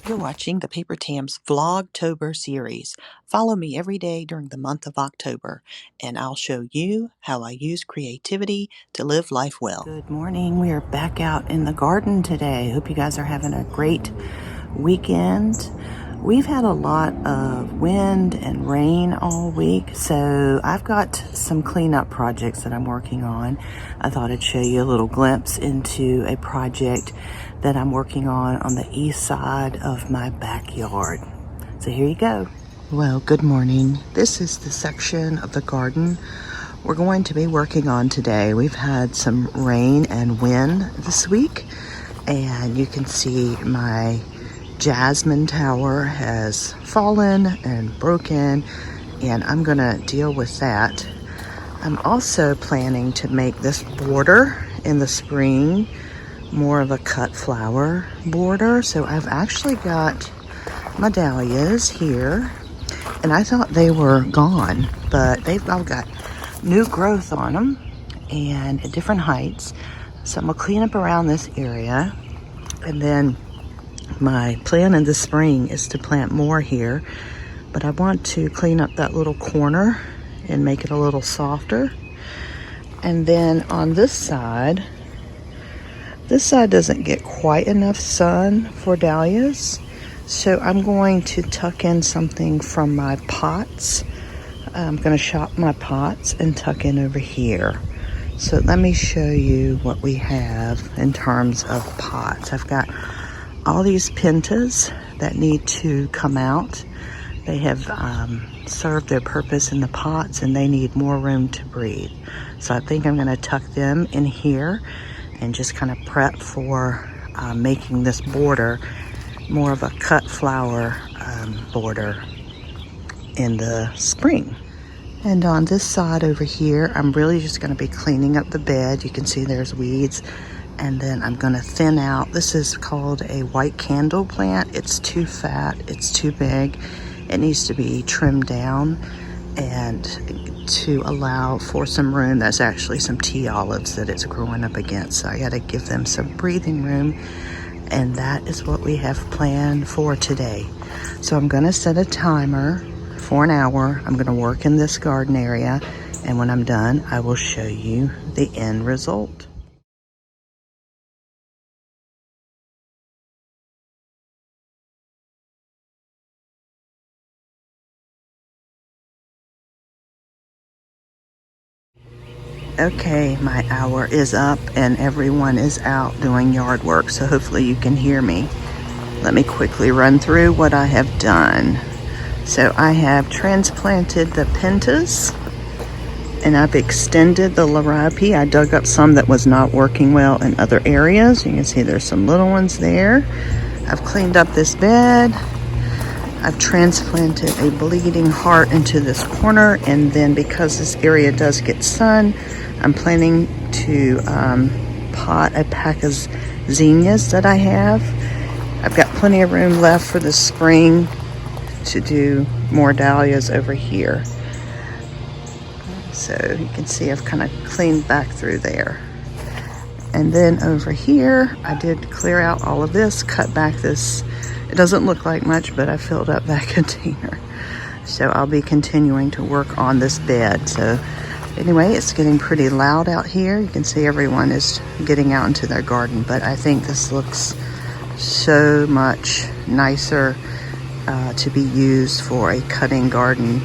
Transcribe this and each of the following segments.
You're watching the Paper Tams Vlogtober series. Follow me every day during the month of October, and I'll show you how I use creativity to live life well. Good morning. We are back out in the garden today. Hope you guys are having a great weekend. We've had a lot of wind and rain all week, so I've got some cleanup projects that I'm working on. I thought I'd show you a little glimpse into a project that I'm working on the east side of my backyard. So here you go. Well, good morning. This is the section of the garden we're going to be working on today. We've had some rain and wind this week, and you can see my jasmine tower has fallen and broken, and I'm gonna deal with that. I'm also planning to make this border in the spring more of a cut flower border. So I've actually got my dahlias here, and I thought they were gone, but they've all got new growth on them and at different heights. So I'm gonna clean up around this area, and then my plan in the spring is to plant more here, but I want to clean up that little corner and make it a little softer. And then on this side doesn't get quite enough sun for dahlias, so I'm going to tuck in something from my pots. I'm going to shop my pots and tuck in over here. So let me show you what we have in terms of pots. I've got all these pentas that need to come out. They have served their purpose in the pots, and they need more room to breathe. So I think I'm going to tuck them in here and just kind of prep for making this border more of a cut flower border in the spring. And on this side over here, I'm really just going to be cleaning up the bed. You can see there's weeds. And then I'm going to thin out. This is called a white candle plant. It's too fat. It's too big. It needs to be trimmed down and to allow for some room. There's actually some tea olives that it's growing up against. So I got to give them some breathing room. And that is what we have planned for today. So I'm going to set a timer for an hour. I'm going to work in this garden area. And when I'm done, I will show you the end result. Okay, my hour is up and everyone is out doing yard work, so hopefully you can hear me. Let me quickly run through what I have done. So I have transplanted the pentas, and I've extended the liripe. I dug up some that was not working well in other areas. You can see there's some little ones there. I've cleaned up this bed. I've transplanted a bleeding heart into this corner, and then because this area does get sun, I'm planning to pot a pack of zinnias that I have. I've got plenty of room left for the spring to do more dahlias over here. So you can see I've kind of cleaned back through there. And then over here, I did clear out all of this, cut back this. It doesn't look like much, but I filled up that container. So I'll be continuing to work on this bed. So anyway, it's getting pretty loud out here. You can see everyone is getting out into their garden, but I think this looks so much nicer to be used for a cutting garden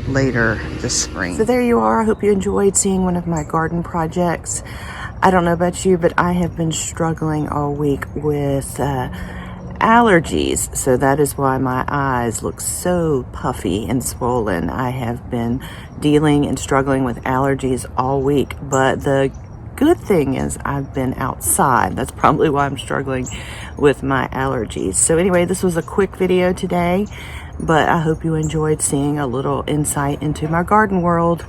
later this spring. So there you are. I hope you enjoyed seeing one of my garden projects. I don't know about you, but I have been struggling all week with allergies, so that is why my eyes look so puffy and swollen. I have been dealing and struggling with allergies all week, but the good thing is I've been outside. That's probably why I'm struggling with my allergies. So anyway, this was a quick video today, but I hope you enjoyed seeing a little insight into my garden world.